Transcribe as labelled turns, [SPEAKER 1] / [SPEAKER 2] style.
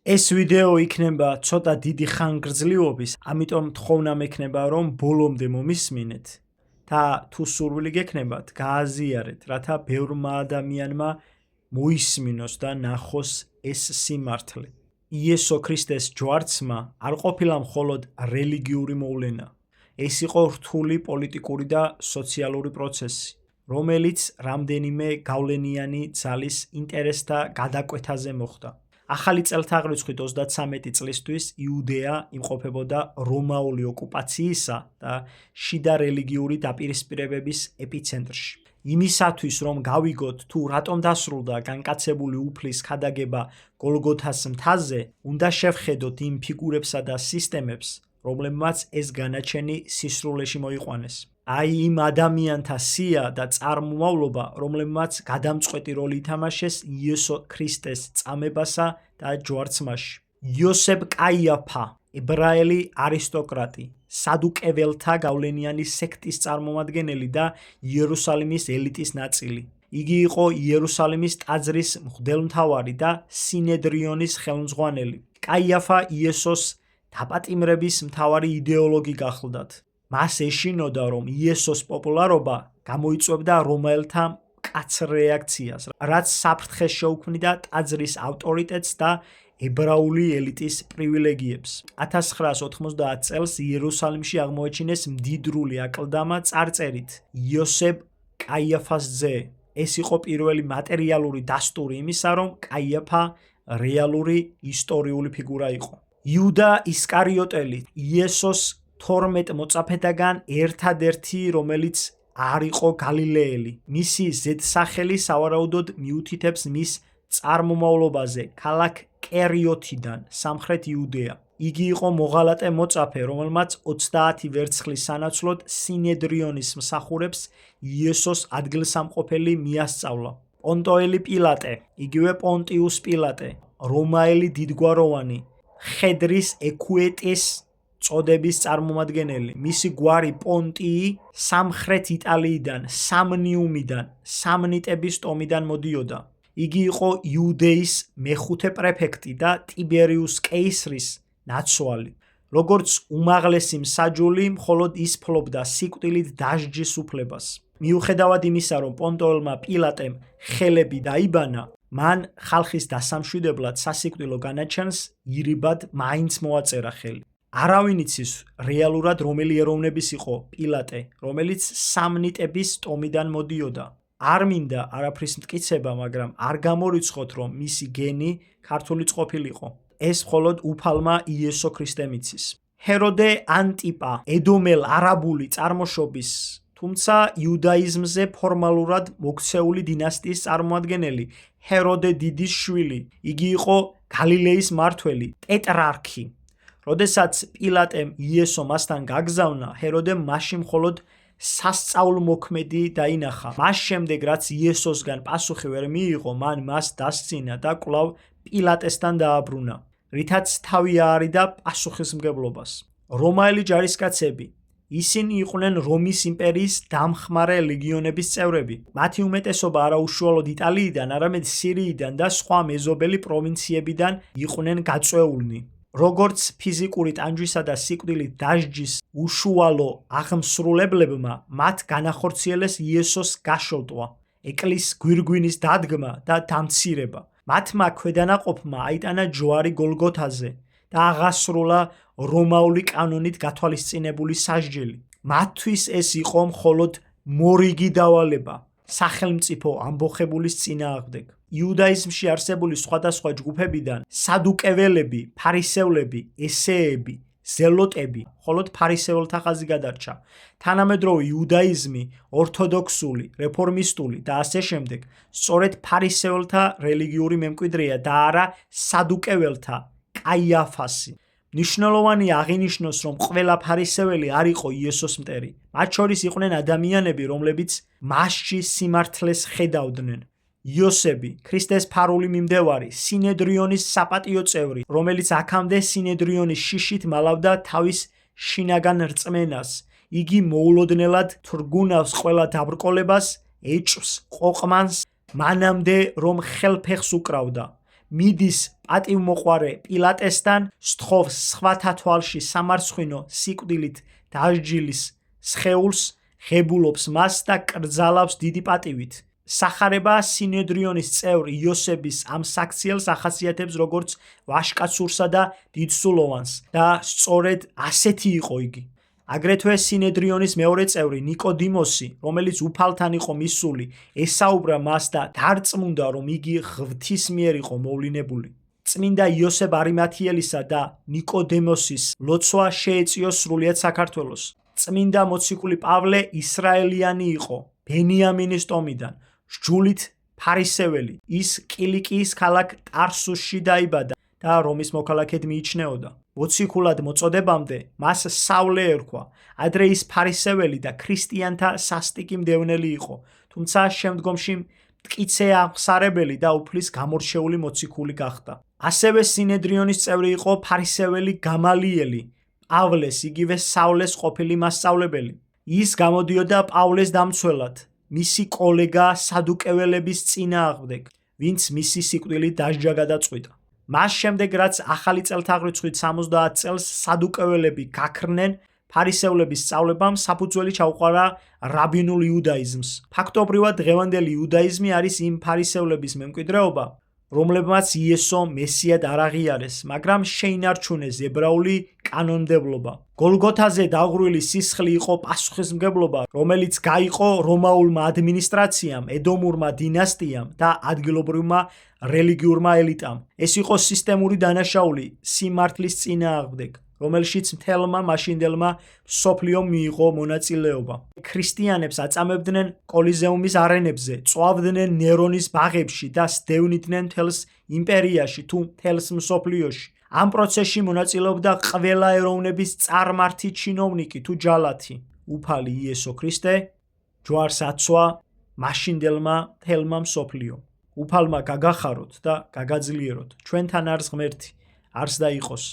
[SPEAKER 1] ეს ვიდეო იქნება ცოტა დიდი ხანგრძლივობის, ამიტომ თხოვნა მექნება რომ ბოლომდე მომისმინეთ და თუ სურვილი გექნებათ, გააზიარეთ, რათა ბევრმა ადამიანმა მოისმინოს და ნახოს ეს სიმართლე. იესო ქრისტეს ჯვარცმა არ ყოფილა მხოლოდ რელიგიური მოვლენა. ეს იყო რთული პოლიტიკური და სოციალური პროცესი, რომელიც რამდენიმე გავლენიანი ძალის ინტერესთა გადაკვეთაზე მოხდა. ახალი წელთაღრიცხვით 33 წლისთვის იუდეა იმყოფებოდა რომაული ოკუპაციისა და შიდა რელიგიური დაპირისპირებების ეპიცენტრში. იმისათვის რომ გავიგოთ თუ რატომ დასრულდა განკაცებული უფლის ქადაგება გოლგოთას მთაზე, უნდა შევხედოთ იმ ფიგურებსა და სისტემებს, რომლებმაც ეს განაჩენი სისრულეში მოიყვანეს. აი იმ ადამიანთა სია და წარმომავლობა, რომლებმაც გადამწყვეტი როლი ითამაშეს იესო ქრისტეს წამებასა და ჯვარცმაში. იოსებ კაიაფა, ებრაელი არისტოკრატი, სადუკეველთა გავლენიანი სექტის წარმომადგენელი და იერუსალიმის ელიტის ნაწილი. იგი იყო იერუსალიმის ტაძრის მღვდელმთავარი და სინედრიონის ხელმძღვანელი. კაიაფა იესოს დაპატიმრების მთავარი იდეოლოგი გახლდათ. მას ეშინოდა, რომ იესოს პოპულარობა გამოიწვევდა რომაელთა მკაცრ რეაქციას, რაც საფრთხეს შეუქმნიდა ტაძრის ავტორიტეტს და ებრაული ელიტის პრივილეგიებს. 1990 წელს იერუსალიმში აღმოაჩინეს მდიდრული აკლდამა წარწერით იოსებ კაიაფას ძე. ეს იყო პირველი მატერიალური დასტური იმისა, რომ კაიაფა რეალური ისტორიული ფიგურა იყო. იუდა ისკარიოტელი, იესოს 12 მოწაფედაგან ერთადერთი, რომელიც არ იყო გალილეელი. მისი ზედსახელი სავარაუდოდ მიუთითებს მის წარმომავლობაზე ქალაქ კერიოთიდან, სამხრეთ იუდეა. იგი იყო მოღალატე მოწაფე, რომელმაც 30 ვერცხლის სანაცვლოდ სინედრიონის მსახურებს იესოს ადგილსამყოფელი მიასწავლა. პონტოელი პილატე, იგივე პონტიუს პილატე, რომაელი დიდგვაროვანი, ხედრის ეკვეტის წოდების წარმომადგენელი. მისი გვარი პონტიი სამხრეთ იტალიიდან, სამნიუმიდან, სამნიტების ტომიდან მოდიოდა. იგი იყო იუდეის მეხუთე პრეფექტი და ტიბერიუს კეისრის ნაცვალი. როგორც უმაღლესი მსაჯული, მხოლოდ ის ფლობდა სიკვდილით დასჯის უფლებას. მიუხედავად იმისა, რომ პონტოელმა პილატემ ხელები დაიბანა, მან ხალხის დასამშვიდებლად სასიკვდილო განაჩენს ირიბად მაინც მოაწერა ხელი. არავინ იცის რეალურად რომელი ეროვნების იყო პილატე, რომელიც სამნიტების ტომიდან მოდიოდა. არ მინდა არაფრის მტკიცება, მაგრამ არ გამორიცხოთ, რომ მისი გენი ქართულიც ყოფილიყო. ეს მხოლოდ უფალმა იესო ქრისტემ იცის. ჰეროდე ანტიპა, ედომელ არაბული წარმოშობის, თუმცა იუდაიზმზე ფორმალურად მოქცეული დინასტიის წარმოადგენელი, ჰეროდე დიდის შვილი. იგი იყო გალილეის მმართველი, ტეტრარქი. როდესაც პილატემ იესო მასთან გაგზავნა, ჰეროდემ მაშინ მხოლოდ სასწაულმოქმედი დაინახა. მას შემდეგ, რაც იესოსგან პასუხი ვერ მიიღო, მან მას დასცინა და კვლავ პილატესთან დააბრუნა, რითაც თავი აარიდა პასუხისმგებლობას. რომაელი ჯარისკაცები, ისინი იყვნენ რომის იმპერიის დამხმარე ლეგიონების წევრები. მათი უმეტესობა არა უშუალოდ იტალიიდან, არამედ სირიიდან და სხვა მეზობელი პროვინციებიდან იყვნენ გაწვეულნი. როგორც ფიზიკური ტანჯვისა და სიკვდილით დასჯის უშუალო აღმსრულებლებმა, მათ განახორციელეს იესოს გაშლტვა, ეკლის გვირგვინის დადგმა და დამცირება. მათმა ქვედანაყოფმა აიტანა ჯვარი გოლგოთაზე და აღასრულა რომაული კანონით გათვალისწინებული სასჯელი. მათთვის ეს იყო მხოლოდ მორიგი დავალება სახელმწიფო ამბოხებულის წინააღმდეგ. იუდაიზმში არსებული სხვადასხვა ჯგუფებიდან სადუკეველები, ფარისევლები, ესეები, ზელოტები, მხოლოდ ფარისეველთა ხაზი გადარჩა. თანამედროვე იუდაიზმი, ორთოდოქსული, რეფორმისტული და ასე შემდეგ, სწორედ ფარისეველთა რელიგიური მემკვიდრეა და არა სადუკეველთა, კაიაფასი. მნიშვნელოვანი აღინიშნოს, რომ ყველა ფარისეველი არ იყო იესოს მტერი. მათ შორის იყვნენ ადამიანები, რომლებიც მასში სიმართლეს ხედავდნენ. იოსები, ქრისტეს ფარული მიმდევარი, სინედრიონის საპატიო წევრი, რომელიც აქამდე სინედრიონის შიშით მალავდა თავის შინაგან რწმენას. იგი მოულოდნელად თრგუნავს ყველა დაბრკოლებას, ეჭვს, ყოყმანს, მანამდე რომ ხელფეხს უკრავდა. მიდის პატივმოყვარე პილატესთან, სთხოვს სხვათა თვალში სამარცხვინო სიკვდილით დასჯილის სხეულს, ღებულობს მას და კრძალავს დიდი პატივით. სახარება სინედრიონის წევრ იოსების ამ საქციელს ახასიათებს როგორც ვაჟკაცურსა და დიდსულოვანს და სწორედ ასეთი იყო იგი. აგრეთვე სინედრიონის მეორე წევრი ნიკოდიმოსი, რომელიც უფალთან იყო მისული, ესაუბრა მას და დარწმუნდა, რომ იგი ღვთის მიერ იყო მოვლინებული. წმინდა იოსებ არიმათიელისა და ნიკოდემოსის ლოცვა შეეწიო სრულიად საქართველოს. წმინდა მოციქული პავლე ისრაელიანი იყო, ბენიამინის ტომიდან, სჯულით ფარისეველი. ის კილიკიის ქალაქ ტარსუსში დაიბადა და რომის მოქალაქედ მიიჩნეოდა. მოციქულად მოწოდებამდე მას სავლე ერქვა. ადრე ის ფარისეველი და ქრისტიანთა სასტიკი მდევნელი იყო, თუმცა შემდგომში მტკიცე აღმსარებელი და უფლის გამორჩეული მოციქული გახდა. ასევე სინედრიონის წევრი იყო ფარისეველი გამალიელი, პავლეს იგივე სავლეს ყოფილი მასწავლებელი. ის გამოდიოდა პავლეს დამცველად, მისი კოლეგა სადუკეველების წინააღმდეგ, ვინც მისი სიკვდილით დასჯა გადაწყვიტა. მას შემდეგ, რაც ახალი წელთაღრიცხვით 70 წელს სადუკეველები გაქრნენ, ფარისევლების სწავლებამ საფუძველი ჩაუყარა რაბინულ იუდაიზმს. ფაქტობრივად დღევანდელი იუდაიზმი არის იმ ფარისევლების მემკვიდრეობა, რომლებმაც იესო მესიად არ აღიარეს, მაგრამ შეინარჩუნეს ებრაული კანონმდებლობა. გოლგოთაზე დაღვრილი სისხლი იყო პასუხისმგებლობა, რომელიც გაიყო რომაულმა ადმინისტრაციამ, ედომურმა დინასტიამ და ადგილობრივმა რელიგიურმა ელიტამ. ეს იყო სისტემური დანაშაული სიმართლის წინააღმდეგ, რომელშიც მთელმა მაშინდელმა მსოფლიომ მიიღო მონაწილეობა. ქრისტიანებს აწამებდნენ კოლიზეუმის არენებზე, წვავდნენ ნერონის ბაღებში და სდევნიდნენ მთელს იმპერიაში თუ მთელს მსოფლიოში. ამ პროცესში მონაწილეობდა ყველა ეროვნების წარმართი ჩინოვნიკი თუ ჯალათი. უფალი იესო ქრისტე ჯვარს აცვა მაშინდელმა მთელმა მსოფლიომ. უფალმა გაგახაროთ და გაგაძლიეროთ. ჩვენთან არის ღმერთი, არს და იყოს.